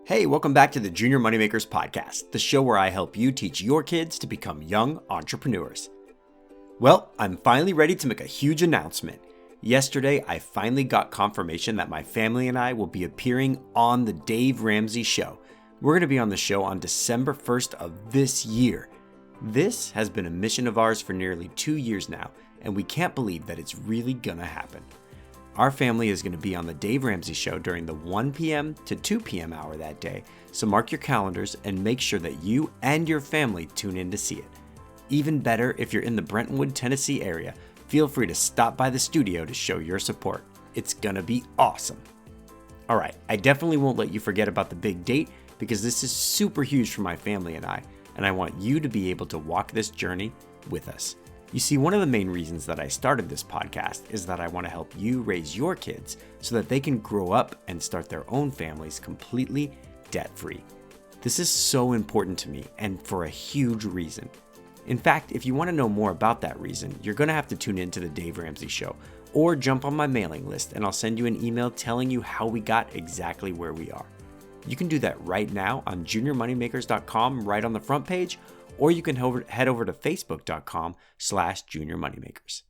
Hey, welcome back to the Junior Moneymakers Podcast, the show where I help you teach your kids to become young entrepreneurs. Well, I'm finally ready to make a huge announcement. Yesterday, I finally got confirmation that my family and I will be appearing on The Dave Ramsey Show. We're going to be on the show on December 1st of this year. This has been a mission of ours for nearly 2 years now, and we can't believe that it's really going to happen. Our family is going to be on The Dave Ramsey Show during the 1 p.m. to 2 p.m. hour that day, so mark your calendars and make sure that you and your family tune in to see it. Even better, if you're in the Brentwood, Tennessee area, feel free to stop by the studio to show your support. It's going to be awesome. All right, I definitely won't let you forget about the big date because this is super huge for my family and I want you to be able to walk this journey with us. You see, one of the main reasons that I started this podcast is that I want to help you raise your kids so that they can grow up and start their own families completely debt-free. This is so important to me and for a huge reason. In fact, if you want to know more about that reason, you're going to have to tune into the Dave Ramsey Show or jump on my mailing list and I'll send you an email telling you how we got exactly where we are. You can do that right now on juniormoneymakers.com right on the front page, or you can head over to facebook.com/juniormoneymakers.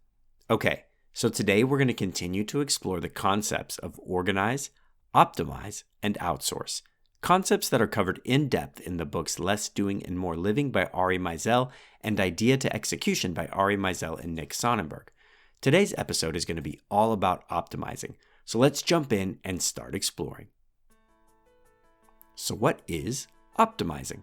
Okay, so today we're going to continue to explore the concepts of organize, optimize, and outsource. Concepts that are covered in depth in the books Less Doing and More Living by Ari Meisel and Idea to Execution by Ari Meisel and Nick Sonnenberg. Today's episode is going to be all about optimizing, so let's jump in and start exploring. So what is optimizing?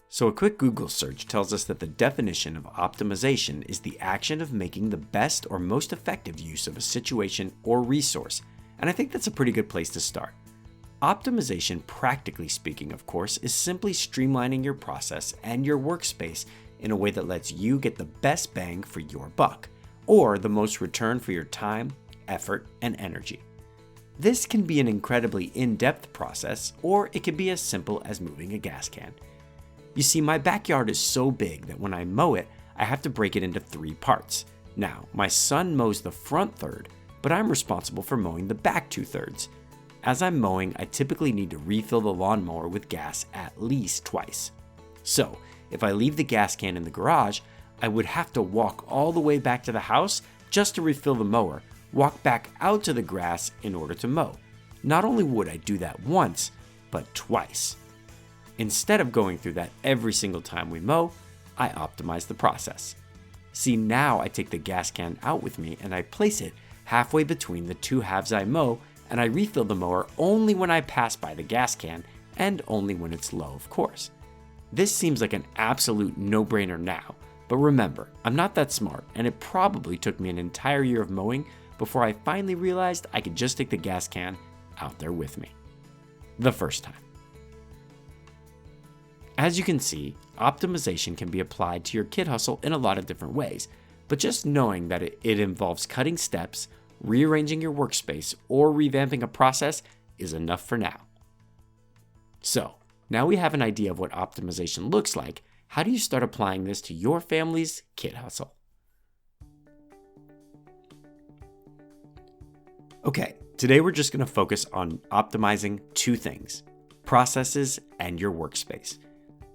So a quick Google search tells us that the definition of optimization is the action of making the best or most effective use of a situation or resource, and I think that's a pretty good place to start. Optimization, practically speaking, of course, is simply streamlining your process and your workspace in a way that lets you get the best bang for your buck, or the most return for your time, effort, and energy. This can be an incredibly in-depth process, or it can be as simple as moving a gas can. You see, my backyard is so big that when I mow it, I have to break it into 3 parts. Now, my son mows the front third, but I'm responsible for mowing the back 2/3. As I'm mowing, I typically need to refill the lawnmower with gas at least twice. So, if I leave the gas can in the garage, I would have to walk all the way back to the house just to refill the mower, walk back out to the grass in order to mow. Not only would I do that once, but twice. Instead of going through that every single time we mow, I optimize the process. See, now I take the gas can out with me and I place it halfway between the 2 halves I mow, and I refill the mower only when I pass by the gas can and only when it's low, of course. This seems like an absolute no-brainer now, but remember, I'm not that smart and it probably took me an entire year of mowing before I finally realized I could just take the gas can out there with me. The first time. As you can see, optimization can be applied to your kid hustle in a lot of different ways, but just knowing that it involves cutting steps, rearranging your workspace, or revamping a process is enough for now. So, now we have an idea of what optimization looks like. How do you start applying this to your family's kid hustle? Okay, today we're just going to focus on optimizing 2 things: processes and your workspace.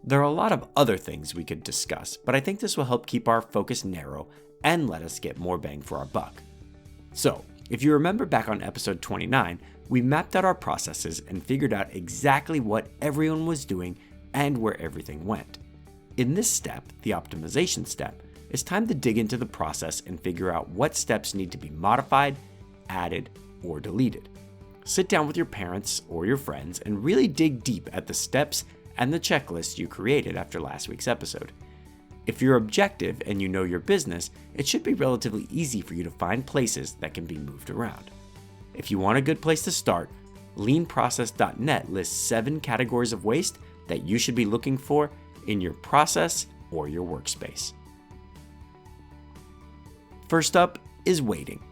There are a lot of other things we could discuss, but I think this will help keep our focus narrow and let us get more bang for our buck. So, if you remember back on episode 29, we mapped out our processes and figured out exactly what everyone was doing and where everything went. In this step, the optimization step, it's time to dig into the process and figure out what steps need to be modified, added, or deleted. Sit down with your parents or your friends and really dig deep at the steps and the checklist you created after last week's episode. If you're objective and you know your business, it should be relatively easy for you to find places that can be moved around. If you want a good place to start, leanprocess.net lists 7 categories of waste that you should be looking for in your process or your workspace. First up is waiting.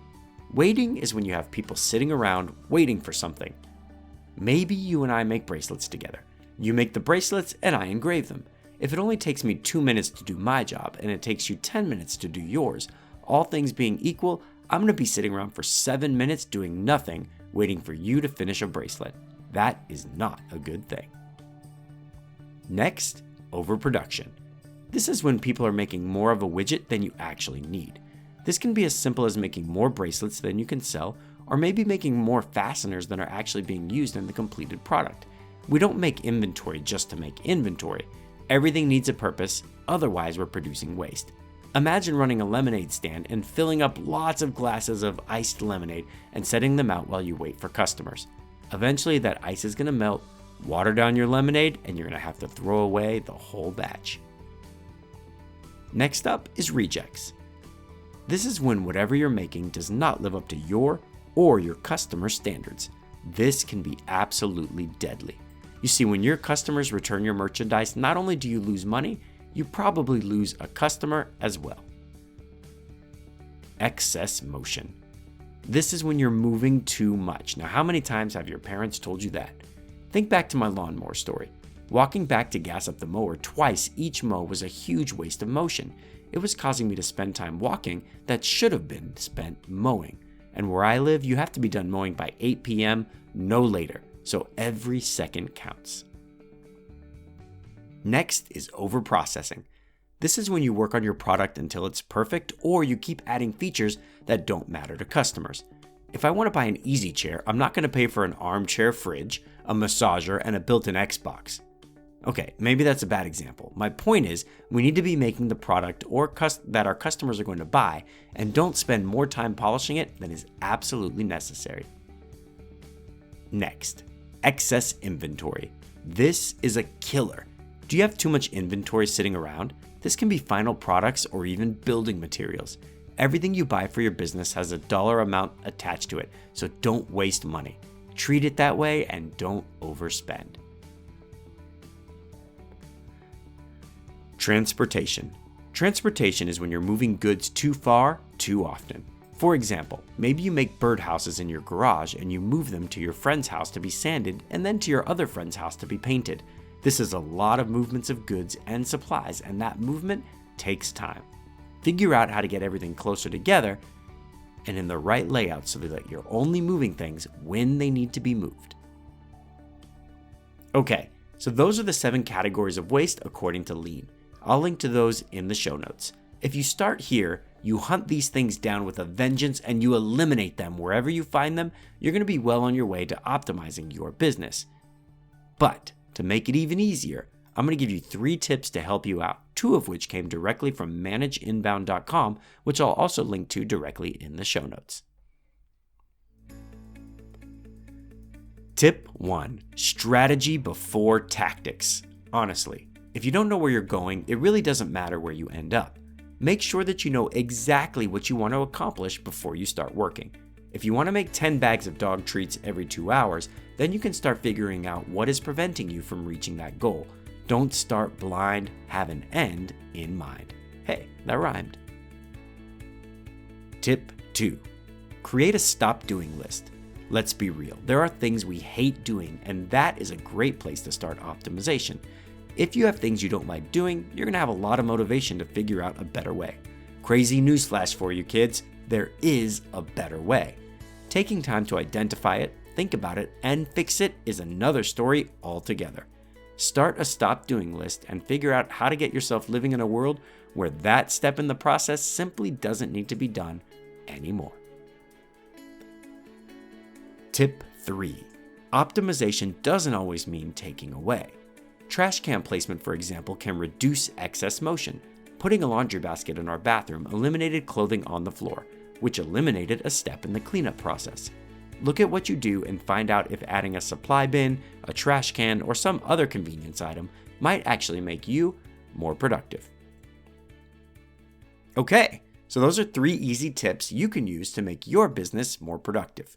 Waiting is when you have people sitting around waiting for something. Maybe you and I make bracelets together. You make the bracelets and I engrave them. If it only takes me 2 minutes to do my job and it takes you 10 minutes to do yours, all things being equal, I'm going to be sitting around for 7 minutes doing nothing, waiting for you to finish a bracelet. That is not a good thing. Next, overproduction. This is when people are making more of a widget than you actually need. This can be as simple as making more bracelets than you can sell, or maybe making more fasteners than are actually being used in the completed product. We don't make inventory just to make inventory. Everything needs a purpose, otherwise we're producing waste. Imagine running a lemonade stand and filling up lots of glasses of iced lemonade and setting them out while you wait for customers. Eventually that ice is going to melt, water down your lemonade, and you're going to have to throw away the whole batch. Next up is rejects. This is when whatever you're making does not live up to your or your customer standards. This can be absolutely deadly. You see, when your customers return your merchandise, not only do you lose money, you probably lose a customer as well. Excess motion. This is when you're moving too much. Now, how many times have your parents told you that? Think back to my lawnmower story. Walking back to gas up the mower twice each mow was a huge waste of motion. It was causing me to spend time walking that should have been spent mowing. And where I live, you have to be done mowing by 8 p.m., no later. So every second counts. Next is overprocessing. This is when you work on your product until it's perfect, or you keep adding features that don't matter to customers. If I want to buy an easy chair, I'm not going to pay for an armchair fridge, a massager, and a built-in Xbox. Okay, maybe that's a bad example. My point is, we need to be making the product that our customers are going to buy, and don't spend more time polishing it than is absolutely necessary. Next, excess inventory. This is a killer. Do you have too much inventory sitting around? This can be final products or even building materials. Everything you buy for your business has a dollar amount attached to it, so don't waste money. Treat it that way and don't overspend. Transportation. Transportation is when you're moving goods too far, too often. For example, maybe you make birdhouses in your garage and you move them to your friend's house to be sanded and then to your other friend's house to be painted. This is a lot of movements of goods and supplies, and that movement takes time. Figure out how to get everything closer together and in the right layout so that you're only moving things when they need to be moved. Okay, so those are the 7 categories of waste according to Lean. I'll link to those in the show notes. If you start here, you hunt these things down with a vengeance and you eliminate them wherever you find them, you're going to be well on your way to optimizing your business. But to make it even easier, I'm going to give you 3 tips to help you out, 2 of which came directly from manageinbound.com, which I'll also link to directly in the show notes. Tip 1, strategy before tactics. Honestly, if you don't know where you're going, it really doesn't matter where you end up. Make sure that you know exactly what you want to accomplish before you start working. If you want to make 10 bags of dog treats every 2 hours, then you can start figuring out what is preventing you from reaching that goal. Don't start blind, have an end in mind. Hey, that rhymed. Tip 2, create a stop doing list. Let's be real, there are things we hate doing, and that is a great place to start optimization. If you have things you don't like doing, you're going to have a lot of motivation to figure out a better way. Crazy newsflash for you kids, there is a better way. Taking time to identify it, think about it, and fix it is another story altogether. Start a stop doing list and figure out how to get yourself living in a world where that step in the process simply doesn't need to be done anymore. Tip 3, optimization doesn't always mean taking away. Trash can placement, for example, can reduce excess motion. Putting a laundry basket in our bathroom eliminated clothing on the floor, which eliminated a step in the cleanup process. Look at what you do and find out if adding a supply bin, a trash can, or some other convenience item might actually make you more productive. Okay, so those are 3 easy tips you can use to make your business more productive.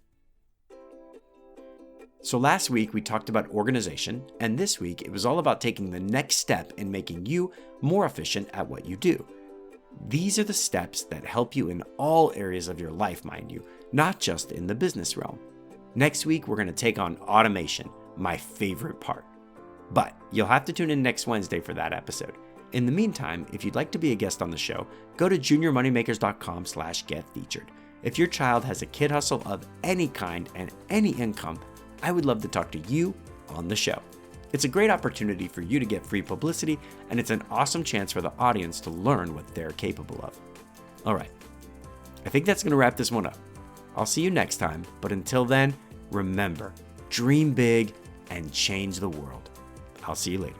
So last week we talked about organization, and this week it was all about taking the next step in making you more efficient at what you do. These are the steps that help you in all areas of your life, mind you, not just in the business realm. Next week we're going to take on automation, my favorite part. But you'll have to tune in next Wednesday for that episode. In the meantime, if you'd like to be a guest on the show, go to juniormoneymakers.com/getfeatured. If your child has a kid hustle of any kind and any income, I would love to talk to you on the show. It's a great opportunity for you to get free publicity, and it's an awesome chance for the audience to learn what they're capable of. All right, I think that's going to wrap this one up. I'll see you next time, but until then, remember, dream big and change the world. I'll see you later.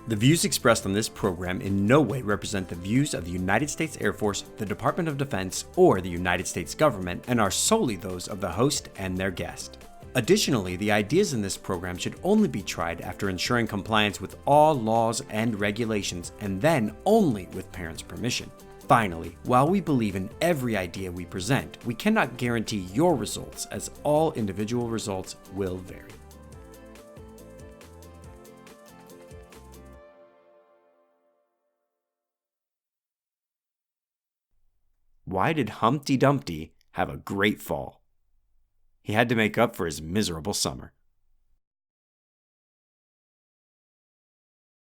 The views expressed on this program in no way represent the views of the United States Air Force, the Department of Defense, or the United States government, and are solely those of the host and their guest. Additionally, the ideas in this program should only be tried after ensuring compliance with all laws and regulations, and then only with parents' permission. Finally, while we believe in every idea we present, we cannot guarantee your results, as all individual results will vary. Why did Humpty Dumpty have a great fall? He had to make up for his miserable summer.